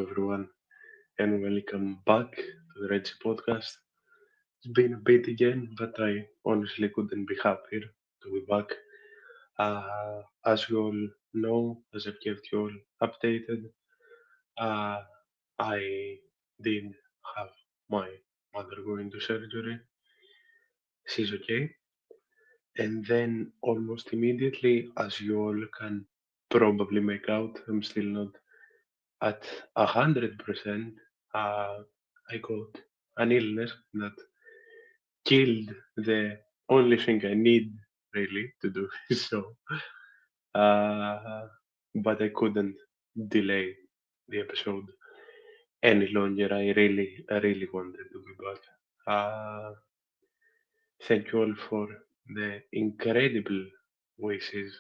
everyone, and welcome back to the Red Sea podcast. It's been a bit again, but I honestly couldn't be happier to be back. As you all know, as I've kept you all updated, uh, I did have my mother go into surgery. She's okay. And then almost immediately, as you all can probably make out, I'm still not at 100%. Uh, I got an illness that killed the only thing I need really to do so. Uh, but I couldn't delay the episode any longer. I really wanted to be back. Uh, Thank you all for the incredible wishes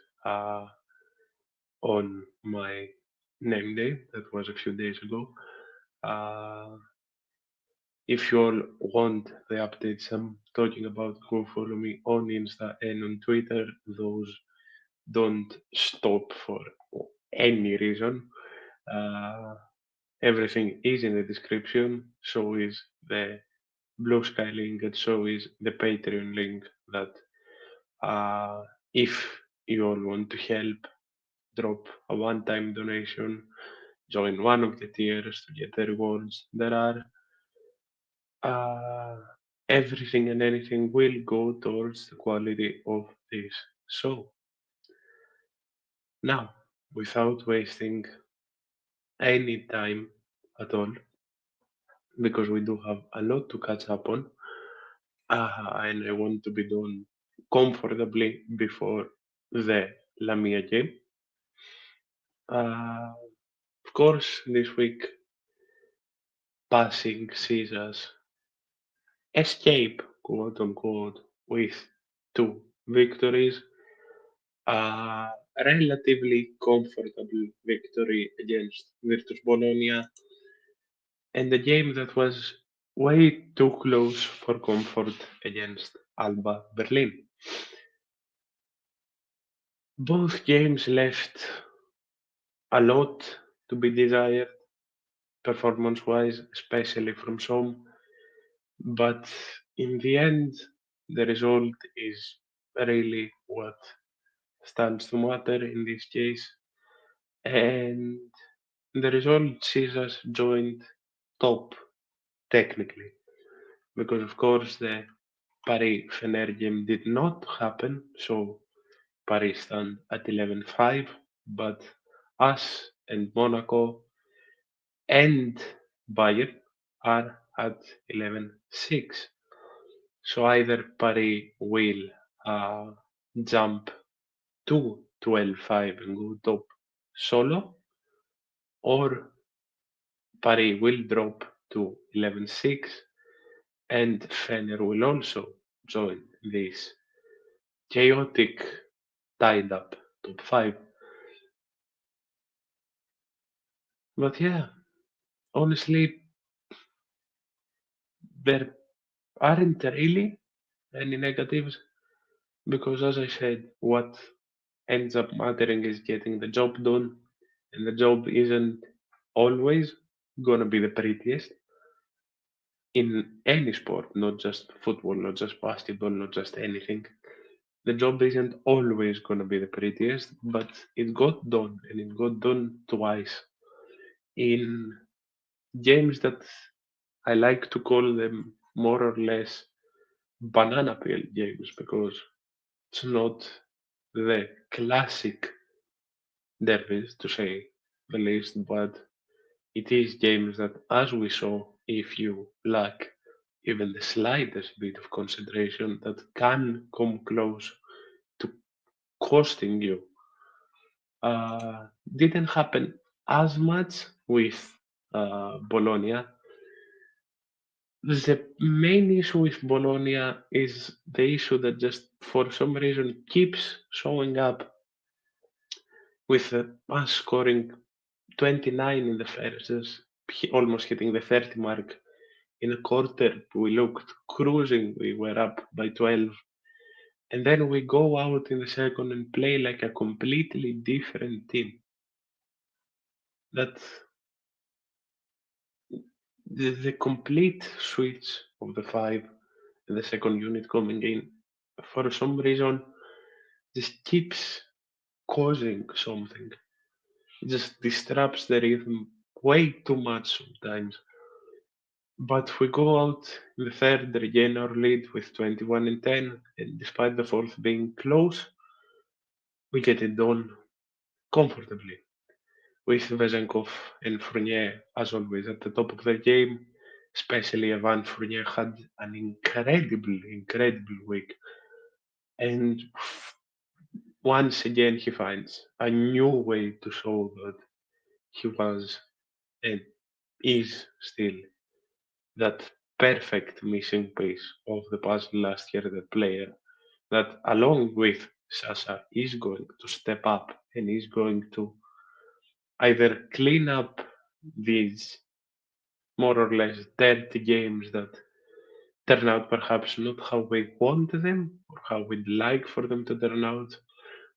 on my name day. That was a few days ago. Uh, If you all want the updates I'm talking about, go follow me on Insta and on Twitter. Those don't stop for any reason. Uh, Everything is in the description. So is the Bluesky link, and so is the Patreon link. That if you all want to help, drop a one-time donation, join one of the tiers to get the rewards. There are uh, everything and anything will go towards the quality of this. So, now, without wasting any time at all, because we do have a lot to catch up on, and I want to be done comfortably before the Lamia game. Uh, of course, this week, passing sees us escape, quote unquote, with two victories. A relatively comfortable victory against Virtus Bologna, and a game that was way too close for comfort against Alba Berlin. Both games left a lot to be desired performance wise, especially from some, but in the end, the result is really what stands to matter in this case. And the result sees us joined top technically, because of course the Paris Fener game did not happen, so Paris stand at 11-5, but us and Monaco and Bayern are at 11-6. So either Paris will uh, jump to 12-5 and go top solo, or Paris will drop to 11-6 and Fener will also join this chaotic tied up top five. But yeah, honestly, there aren't really any negatives because, as I said, what ends up mattering is getting the job done, and the job isn't always gonna be the prettiest in any sport, not just football, not just basketball, not just anything. The job isn't always gonna be the prettiest, but it got done, and it got done twice in games that I like to call them more or less banana peel games because it's not the classic derbies, to say the least, but it is games that, as we saw, if you lack even the slightest bit of concentration, that can come close to costing you. Didn't happen as much with Bologna. The main issue with Bologna is the issue that just for some reason keeps showing up with us scoring 29 in the first, just almost hitting the 30 mark. In a quarter, we looked cruising, we were up by 12. And then we go out in the second and play like a completely different team. That the complete switch of the five and the second unit coming in for some reason just keeps causing something. It just disrupts the rhythm way too much sometimes. But we go out in the third, regain our lead with 21 and 10, and despite the fourth being close, we get it done comfortably. With Vezenkov and Fournier, as always, at the top of the game, especially Evan Fournier had an incredible week. And once again, he finds a new way to show that he was and is still that perfect missing piece of the puzzle last year, the player that, along with Sasa, is going to step up and is going to either clean up these more or less dirty games that turn out perhaps not how we want them or how we'd like for them to turn out,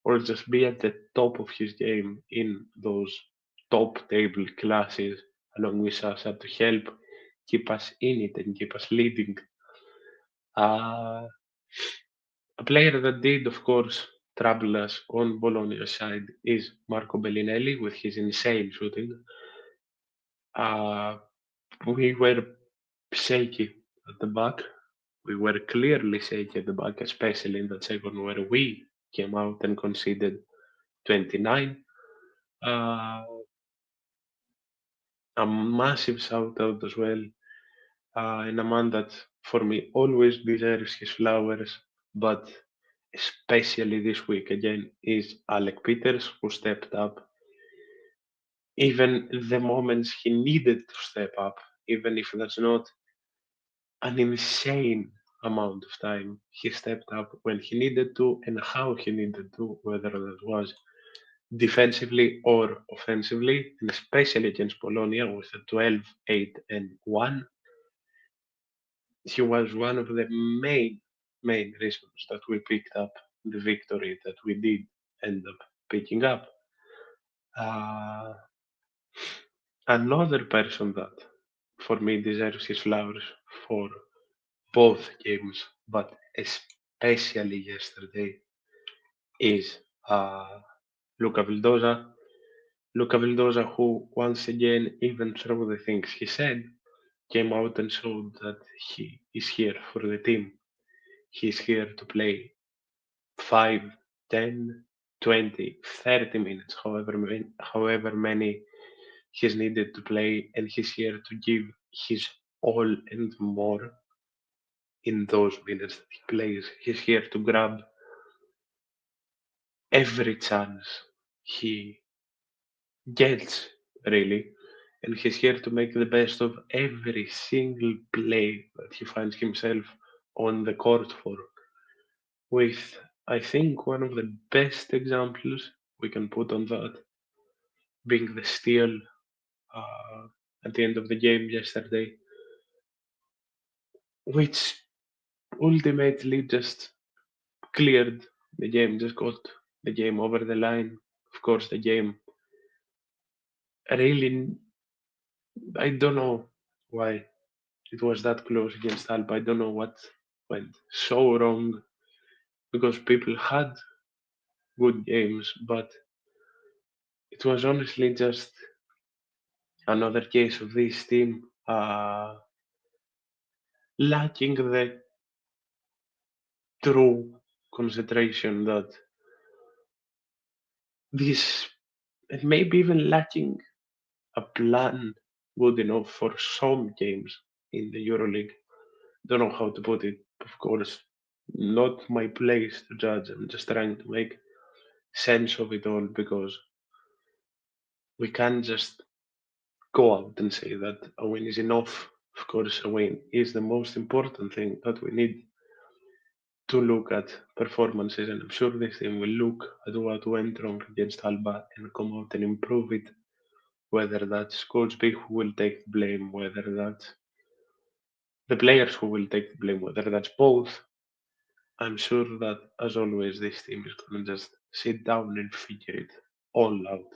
or just be at the top of his game in those top table classes along with Sasa to help keep us in it and keep us leading. Uh, a player that did, of course, trouble us on Bologna's side is Marco Bellinelli with his insane shooting. Uh, we were shaky at the back. We were clearly shaky at the back, especially in the second where we came out and conceded 29. Uh, a massive shout out as well. And a man that for me always deserves his flowers, but especially this week again is Alec Peters, who stepped up even the moments he needed to step up, even if that's not an insane amount of time. He stepped up when he needed to and how he needed to, whether that was defensively or offensively, and especially against Polonia with a 12, 8, and 1. He was one of the main reasons that we picked up the victory that we did end up picking up. Uh, Another person that for me deserves his flowers for both games, but especially yesterday, is Luca Vildoza. Luca Vildoza, who once again, even through the things he said, came out and showed that he is here for the team. He's here to play 5, 10, 20, 30 minutes, however many he's needed to play, and he's here to give his all and more in those minutes that he plays. He's here to grab every chance he gets, really, and he's here to make the best of every single play that he finds himself on the court for. With, I think, one of the best examples we can put on that being the steal uh, at the end of the game yesterday, which ultimately just cleared the game, just got the game over the line. Of course, the game really, I don't know why it was that close against Alba. I don't know what went so wrong because people had good games, but it was honestly just another case of this team lacking the true concentration that this, and maybe even lacking a plan good enough for some games in the Euroleague. Don't know how to put it, of course. Not my place to judge. I'm just trying to make sense of it all because we can't just go out and say that a win is enough. Of course, a win is the most important thing that we need to look at performances, and I'm sure this team will look at what went wrong against Alba and come out and improve it. Whether that's Coach B who will take the blame, whether that's the players who will take the blame, whether that's both, I'm sure that, as always, this team is going to just sit down and figure it all out.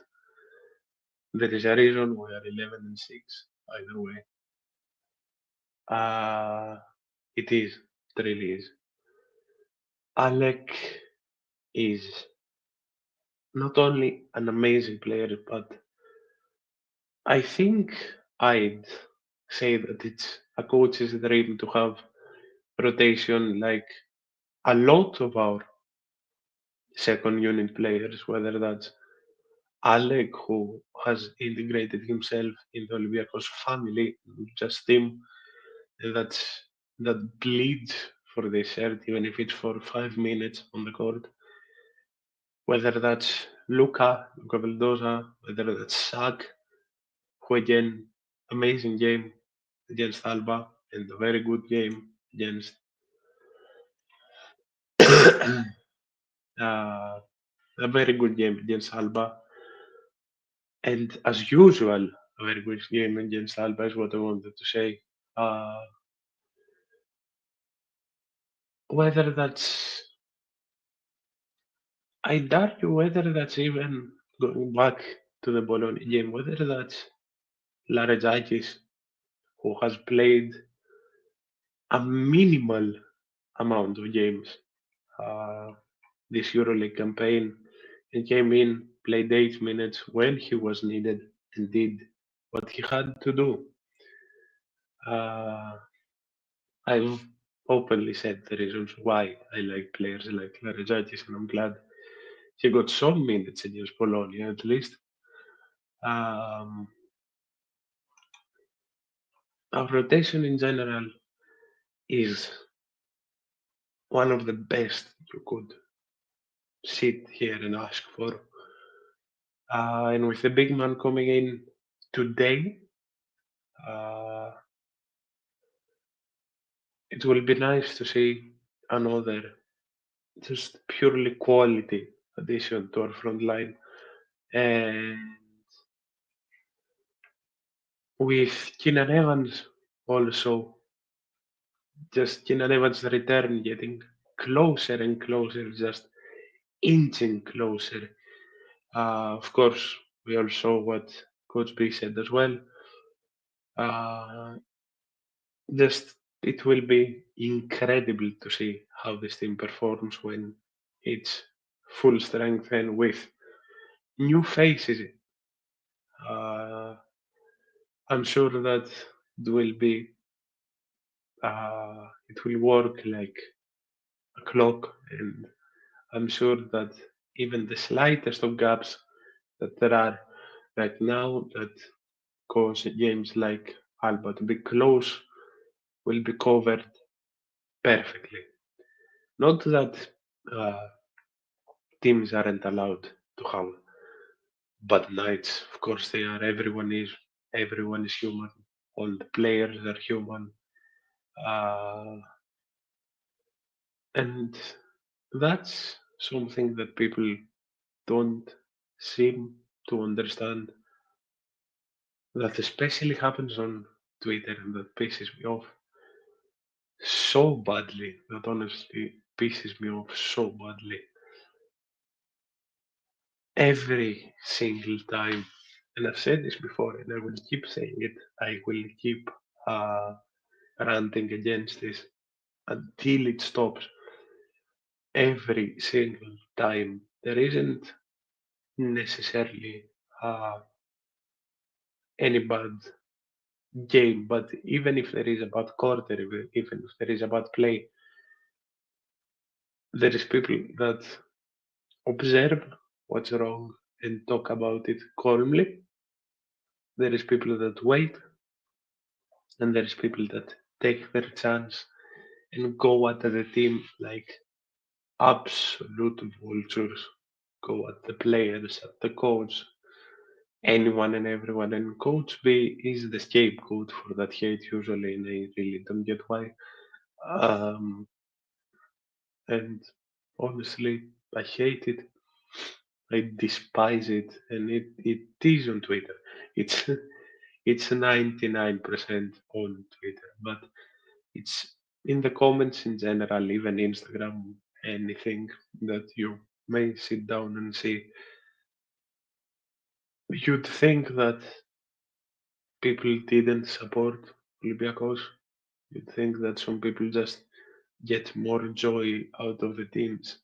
There is a reason we are 11 and 6, either way. Uh, it is, it really is. Alec is not only an amazing player, but I think I'd say that it's a coach's dream to have rotation like a lot of our second unit players, whether that's Alec, who has integrated himself in the Olympiacos family, just him, that's that bleeds for the shirt, even if it's for 5 minutes on the court. Whether that's Luca Vildosa, whether that's Sak, who again, amazing game against Alba, and a very good game against uh, a very good game against Alba, and as usual, a very good game against Alba is what I wanted to say. Uh, whether that's, I'd argue whether that's even going back to the Bologna game, whether that's Larezakis, who has played a minimal amount of games uh, this Euroleague campaign and came in, played 8 minutes when he was needed, and did what he had to do. Uh, I've openly said the reasons why I like players like Larezakis, and I'm glad he got some minutes against Polonia at least. Um, our rotation in general is one of the best you could sit here and ask for. And with the big man coming in today, uh, it will be nice to see another just purely quality addition to our front line. And with Keenan Evans also, just Keenan Evans' return getting closer and closer, just inching closer. Of course, we all saw what Coach B said as well. Uh, just it will be incredible to see how this team performs when it's full strength and with new faces. Uh, I'm sure that it will be it will work like a clock, and I'm sure that even the slightest of gaps that there are right now that cause games like Alba to be close will be covered perfectly. Not that uh, teams aren't allowed to have bad nights. Of course they are. Everyone is. Everyone is human. All the players are human. Uh, and that's something that people don't seem to understand. That especially happens on Twitter, and that pisses me off so badly. That honestly pisses me off so badly. Every single time. And I've said this before, and I will keep saying it. I will keep uh, ranting against this until it stops. Every single time. There isn't necessarily uh, any bad game, but even if there is a bad quarter, even if there is a bad play, there is people that observe what's wrong and talk about it calmly. There is people that wait, and there is people that take their chance and go at the team like absolute vultures. Go at the players, at the coach, anyone and everyone. And Coach B is the scapegoat for that hate usually, and I really don't get why. Um, and honestly, I hate it. I despise it, and it is on Twitter. It's it's 99% on Twitter, but it's in the comments in general, even Instagram, anything that you may sit down and see. You'd think that people didn't support Olympiacos, You'd think that some people just get more joy out of the team's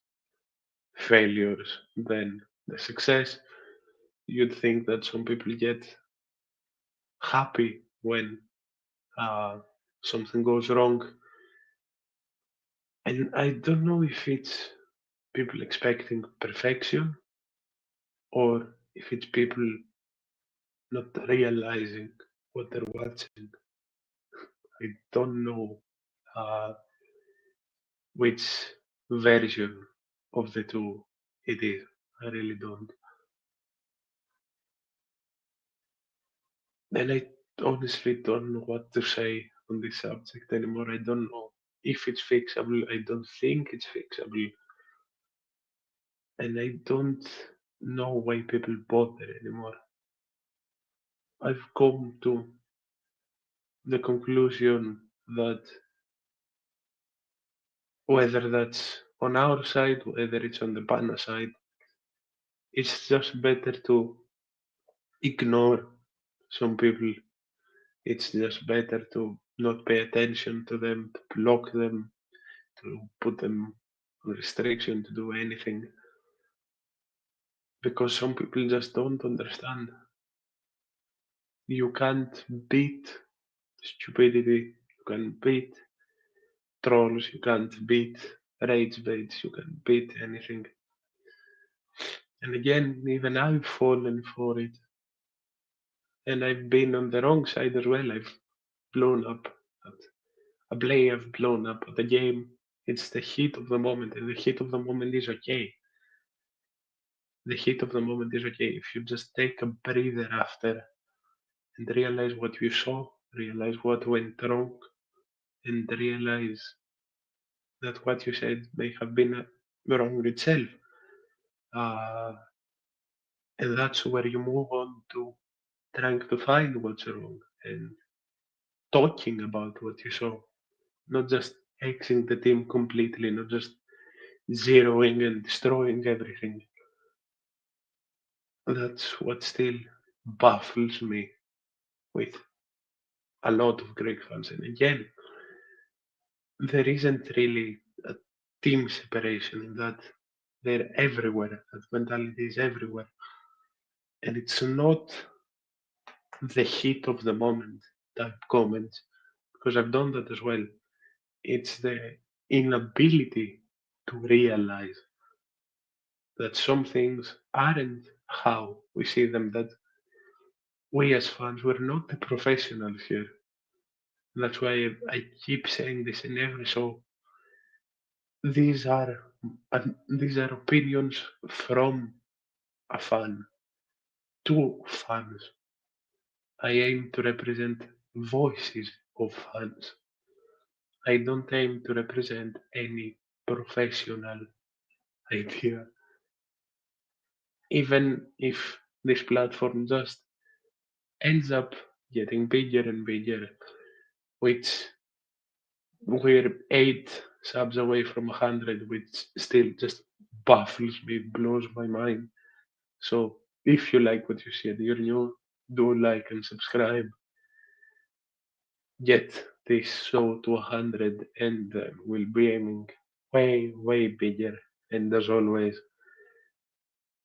failures than the success. You'd think that some people get happy when uh, something goes wrong. And I don't know if it's people expecting perfection or if it's people not realizing what they're watching. I don't know uh, which version of the two it is. I really don't. And I honestly don't know what to say on this subject anymore. I don't know if it's fixable. I don't think it's fixable. And I don't know why people bother anymore. I've come to the conclusion that whether that's on our side, whether it's on the banner side, it's just better to ignore some people. It's just better to not pay attention to them, to block them, to put them on restriction to do anything. Because some people just don't understand. You can't beat stupidity, you can beat trolls, you can't beat rage baits, you can beat anything. And again, even I've fallen for it. And I've been on the wrong side as well. I've blown up at a play, I've blown up at a game. It's the heat of the moment, and the heat of the moment is okay. The heat of the moment is okay. If you just take a breather after and realize what you saw, realize what went wrong, and realize that what you said may have been wrong itself. Uh, and that's where you move on to trying to find what's wrong and talking about what you saw, not just Xing the team completely, not just zeroing and destroying everything. That's what still baffles me with a lot of Greek fans. And again, there isn't really a team separation in that they're everywhere. That mentality is everywhere. And it's not the heat of the moment type comments, because I've done that as well. It's the inability to realize that some things aren't how we see them, that we as fans, we're not the professionals here. That's why I keep saying this in every show. These are these are opinions from a fan to fans. I aim to represent voices of fans. I don't aim to represent any professional idea, even if this platform just ends up getting bigger and bigger, which we're 8 subs away from 100, which still just baffles me, blows my mind. So if you like what you see and you're new, do like and subscribe. Get this show to 100, and we'll be aiming way, way bigger. And as always,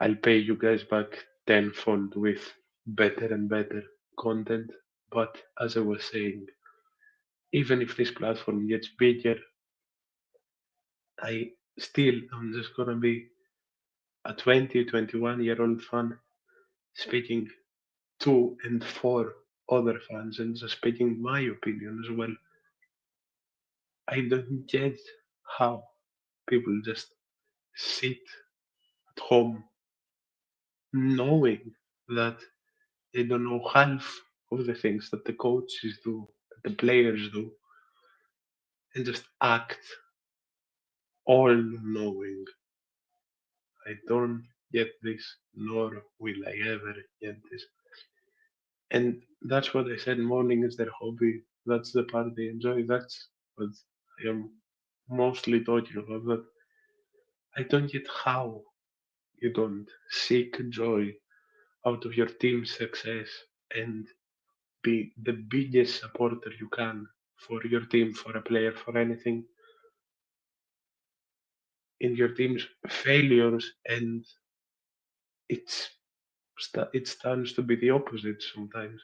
I'll pay you guys back tenfold with better and better content. But as I was saying, even if this platform gets bigger, I still am just gonna be a 20, 21-year-old fan speaking to and for other fans and just speaking my opinion as well. I don't get how people just sit at home knowing that they don't know half of the things that the coaches do, that the players do, and just act all knowing. I don't get this, nor will I ever get this. And that's what I said, morning is their hobby. That's the part they enjoy. That's what I am mostly talking about. But I don't get how you don't seek joy out of your team's success and be the biggest supporter you can. for your team, for a player, for anything, in your team's failures, and it's it stands to be the opposite sometimes.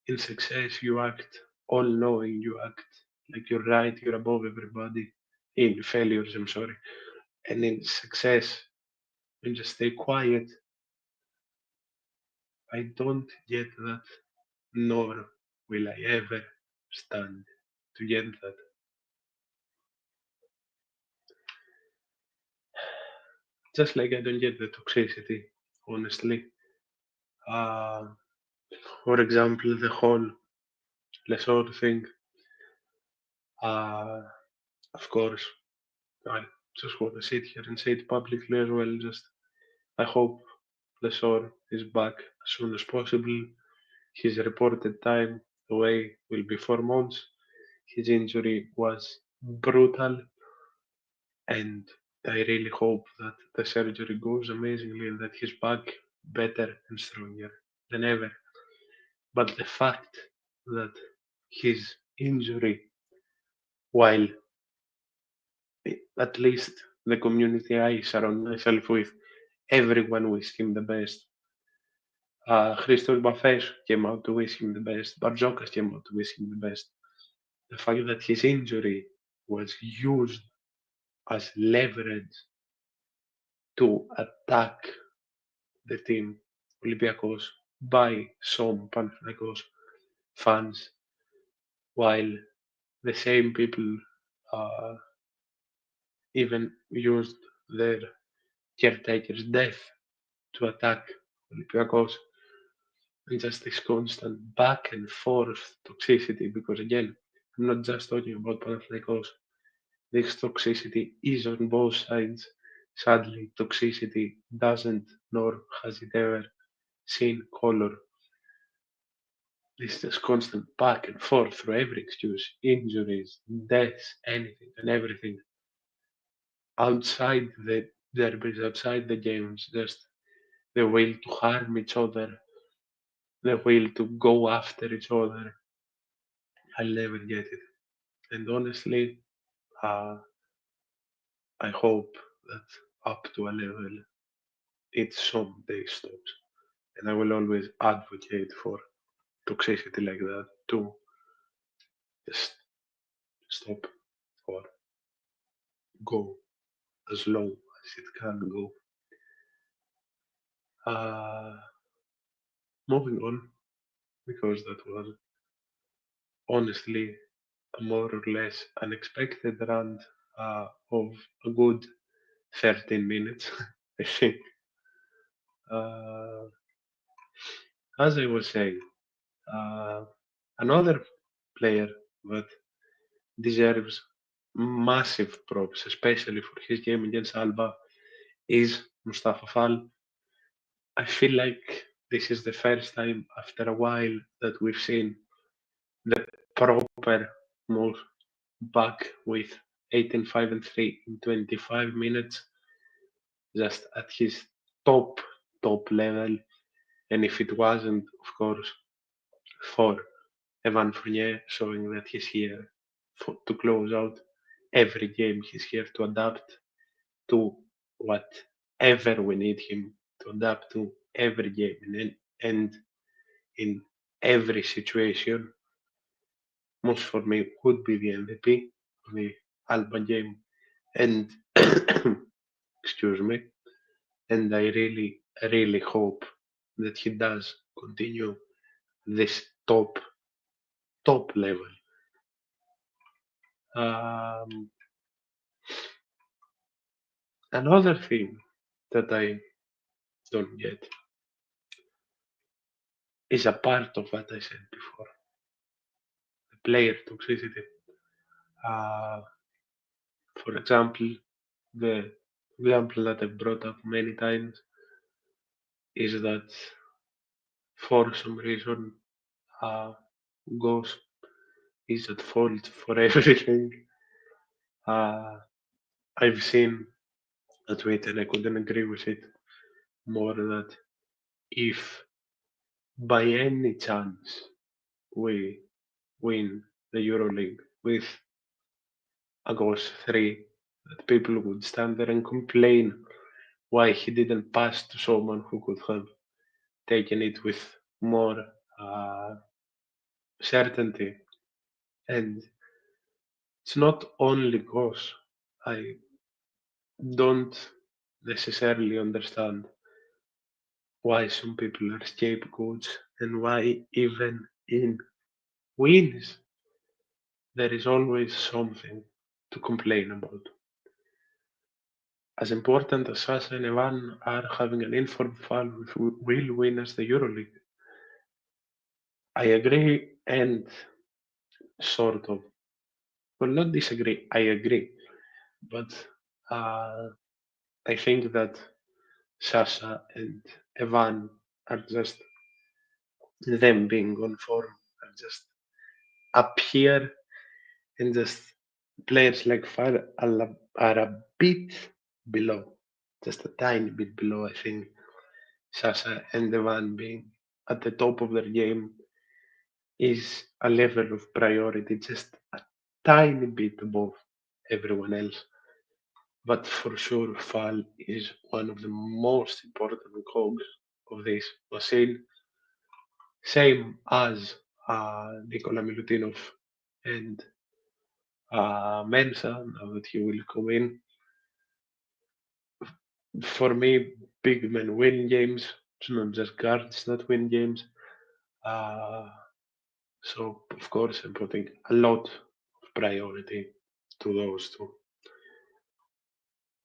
In success, you act all knowing, you act like you're right, you're above everybody. In failures, I'm sorry. And in success, you just stay quiet. I don't get that, nor will I ever stand to get that. Just like I don't get the toxicity, honestly. Uh, for example, the whole Lesor thing. Uh, of course, I just want to sit here and say it publicly as well. Just I hope Lesor is back as soon as possible. His reported time away will be 4 months. His injury was brutal, and I really hope that the surgery goes amazingly and that he's back better and stronger than ever. But the fact that his injury, while at least the community I surround myself with, everyone wished him the best. Christophe Bafes came out to wish him the best. Barjokas came out to wish him the best. The fact that his injury was used as leverage to attack the team Olympiacos by some Panathinaikos fans, while the same people uh, even used their caretaker's death to attack Olympiacos, and just this constant back and forth toxicity. Because again, I'm not just talking about Panathinaikos. This toxicity is on both sides. Sadly, toxicity doesn't nor has it ever seen color. It's just constant back and forth through every excuse, injuries, deaths, anything and everything. Outside the derbies, outside the games, just the will to harm each other, the will to go after each other. I'll never get it. And honestly, uh, I hope that up to a level it someday stops. And I will always advocate for toxicity like that to just stop or go as low as it can go. Uh, moving on, because that was honestly a more or less unexpected run of a good 13 minutes, I think. Uh, as I was saying, uh, another player that deserves massive props, especially for his game against Alba, is Mustafa Fall. I feel like this is the first time after a while that we've seen the proper move back with 18, 5, and 3 in 25 minutes, just at his top, top level. And if it wasn't, of course, for Evan Fournier showing that he's here to close out every game, he's here to adapt to whatever we need him to adapt to every game and in every situation. Most for me would be the MVP of the Alba game, and excuse me, and I really, really hope that he does continue this top level. Um, another thing that I don't get is a part of what I said before, the player toxicity. Uh, for example, the example that I've brought up many times is that for some reason uh, Ghost is at fault for everything. Uh, I've seen a tweet and I couldn't agree with it more that if by any chance we win the Euroleague with a Ghost 3 that people would stand there and complain why he didn't pass to someone who could have taken it with more uh, certainty. And it's not only because I don't necessarily understand why some people are scapegoats and why even in wins there is always something to complain about. As important as Sasha and Evan are having an informed fan who will win as the Euroleague, I agree and sort of, well, not disagree, I agree. But uh, I think that Sasha and Evan are just them being on form, are just up here, and just players like Far are a bit below, just a tiny bit below, I think. Sasha and Evan being at the top of their game is a level of priority just a tiny bit above everyone else. But for sure, Fall is one of the most important cogs of this machine, same as Nikola Milutinov and Mensa, now that he will come in. For me, big men win games. It's not just guards that win games. Uh, so, of course, I'm putting a lot of priority to those two.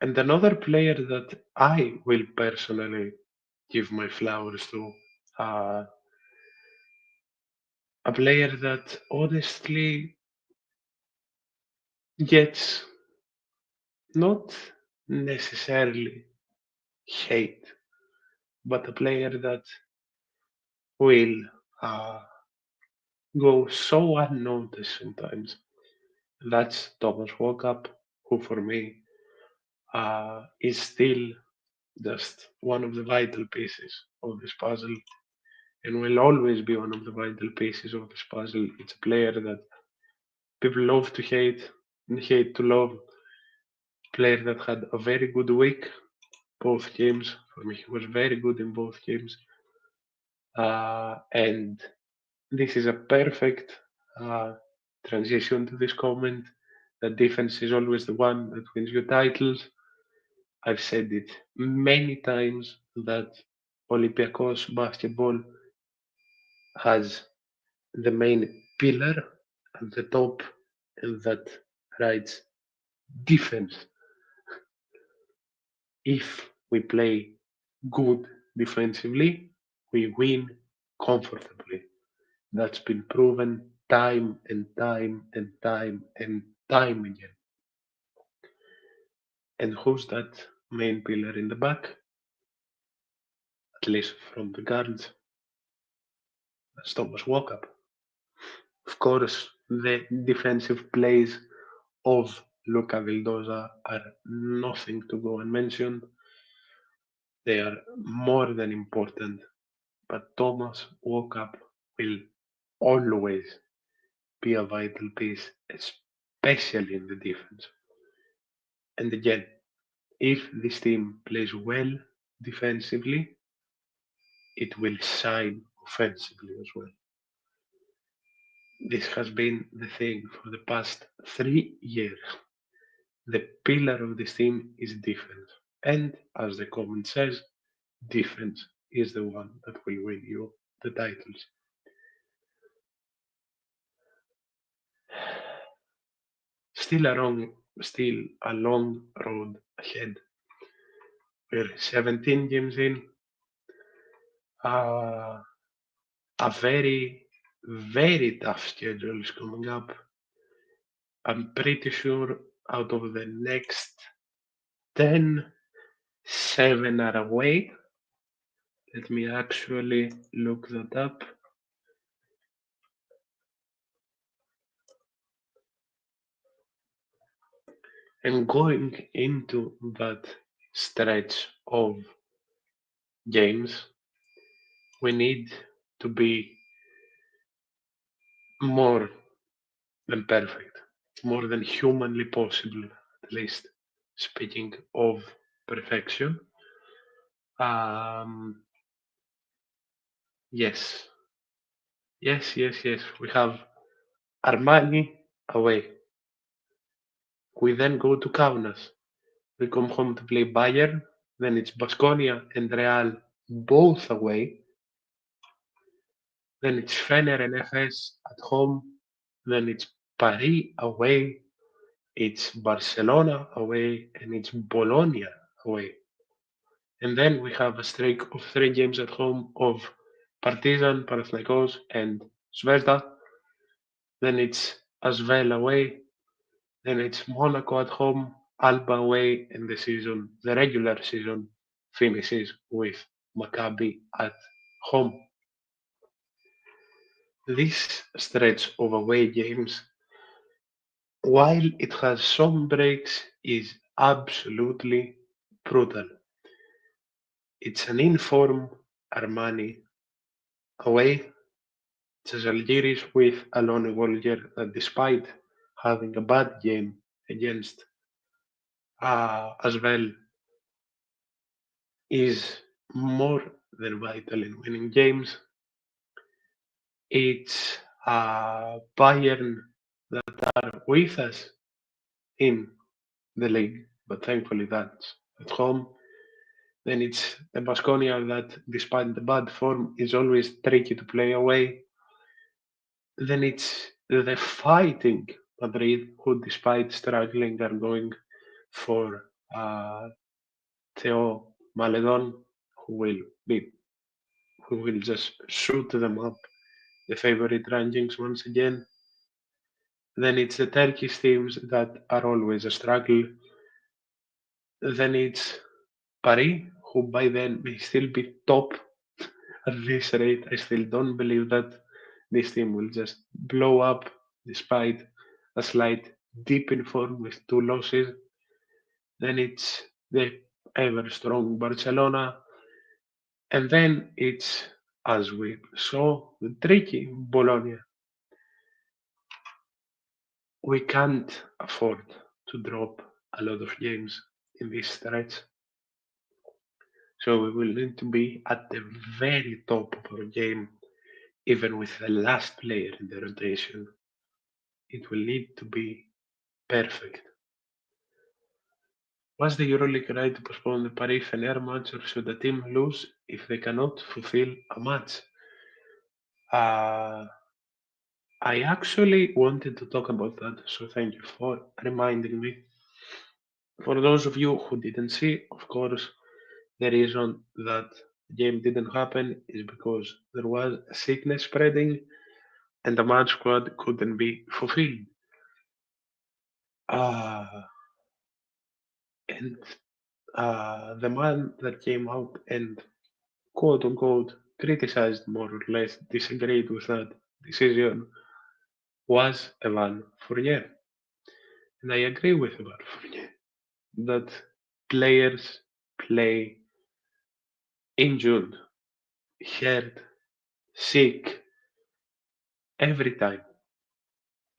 And another player that I will personally give my flowers to, uh, a player that honestly gets not necessarily hate, but a player that will uh, go so unnoticed sometimes. That's Thomas Walkup, who for me is still just one of the vital pieces of this puzzle and will always be one of the vital pieces of this puzzle. It's a player that people love to hate and hate to love. Player that had a very good week, both games. For me, he was very good in both games. And this is a perfect uh, transition to this comment that defense is always the one that wins you titles. I've said it many times that Olympiacos basketball has the main pillar at the top, and that writes defense. If we play good defensively, we win comfortably. That's been proven time and time and time and time again. And who's that main pillar in the back? At least from the guards, that's Thomas Walkup. Of course, the defensive plays of Luca Vildoza are nothing to go unmentioned. They are more than important, but Thomas Walkup will always be a vital piece, especially in the defense. And again, if this team plays well defensively, it will shine offensively as well. This has been the thing for the past 3 years. The pillar of this team is defense. And as the comment says, defense is the one that will win you the titles. Still a long road ahead. We're 17 games in. Uh, a very, very tough schedule is coming up. I'm pretty sure out of the next 10, 7 are away. Let me actually look that up. And going into that stretch of games, we need to be more than perfect. It's more than humanly possible, at least. Speaking of perfection, um, yes, yes. We have Armani away. We then go to Kaunas. We come home to play Bayern. Then it's Baskonia and Real both away. Then it's Fener and FS at home. Then it's Paris away. It's Barcelona away. And it's Bologna away. And then we have a streak of 3 games at home of Partizan, Panathinaikos, and Zvezda. Then it's Asvel away. Then it's Monaco at home, Alba away, and the regular season, finishes with Maccabi at home. This stretch of away games, while it has some breaks, is absolutely brutal. It's an inform Armani away. It's a Zalgiris with Alon Wolger that despite having a bad game against as well is more than vital in winning games. It's Bayern that are with us in the league, but thankfully that's at home. Then it's the Baskonia that, despite the bad form, is always tricky to play away. Then it's the fighting Madrid, who, despite struggling, are going for Theo Maledon, who will be who will just shoot them up the favorite rankings once again. Then it's the Turkish teams that are always a struggle. Then it's Paris, who by then may still be top at this rate. I still don't believe that this team will just blow up despite a slight dip in form with 2 losses. Then it's the ever strong Barcelona. And then it's, as we saw, the tricky Bologna. We can't afford to drop a lot of games in this stretch, so we will need to be at the very top of our game, even with the last player in the rotation. It will need to be perfect. Was the Euroleague right to postpone the Paris Fener match, or should the team lose if they cannot fulfill a match? Uh, I actually wanted to talk about that, so thank you for reminding me. For those of you who didn't see, of course, the reason that the game didn't happen is because there was a sickness spreading and the match squad couldn't be fulfilled. Uh, and the man that came out and quote unquote criticized, more or less disagreed with that decision, was Evan Fournier. And I agree with Evan Fournier that players play injured, hurt, sick every time.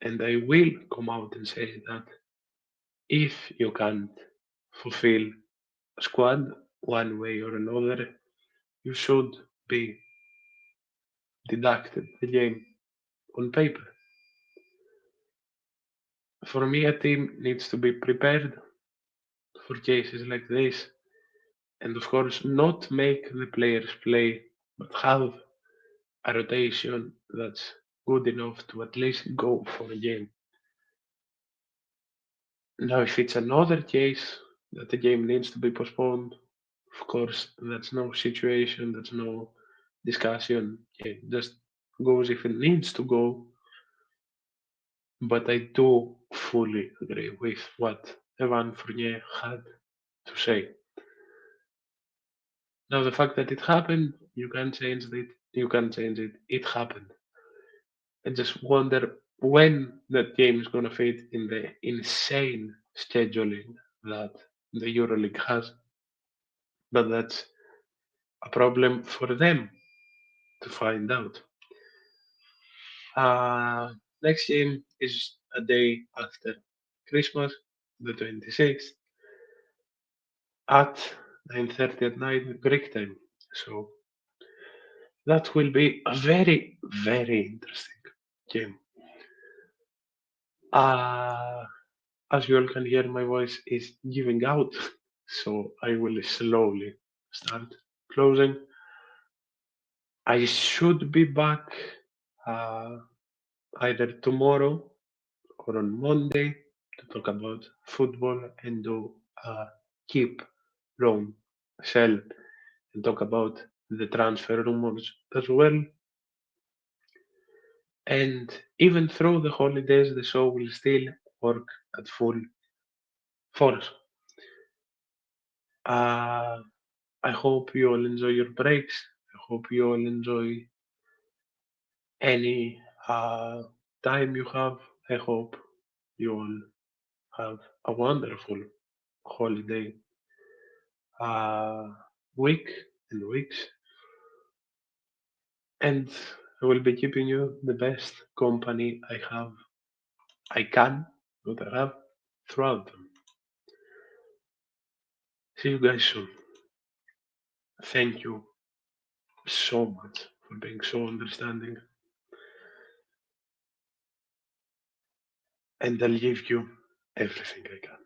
And I will come out and say that if you can't fulfill a squad one way or another, you should be deducted the game on paper. For me, a team needs to be prepared for cases like this, and of course, not make the players play, but have a rotation that's good enough to at least go for a game. Now, if it's another case that the game needs to be postponed, of course, that's no situation, that's no discussion. It just goes if it needs to go. But I do fully agree with what Evan Fournier had to say. Now, the fact that it happened, you can't change it. You can't change it. It happened. I just wonder when that game is going to fit in the insane scheduling that the EuroLeague has. But that's a problem for them to find out. Uh, Next game is a day after Christmas, the 26th, at 9:30 at night Greek time. So that will be a very, very interesting game. Uh, as you all can hear, my voice is giving out, so I will slowly start closing. I should be back uh, either tomorrow or on Monday to talk about football and do a keep, loan, sell, and talk about the transfer rumors as well. And even through the holidays, the show will still work at full force. Uh, I hope you all enjoy your breaks. I hope you all enjoy any time you have. I hope you all have a wonderful holiday uh, week and weeks. And I will be keeping you the best company I can, not I have, throughout them. See you guys soon. Thank you so much for being so understanding. And I'll give you everything I can.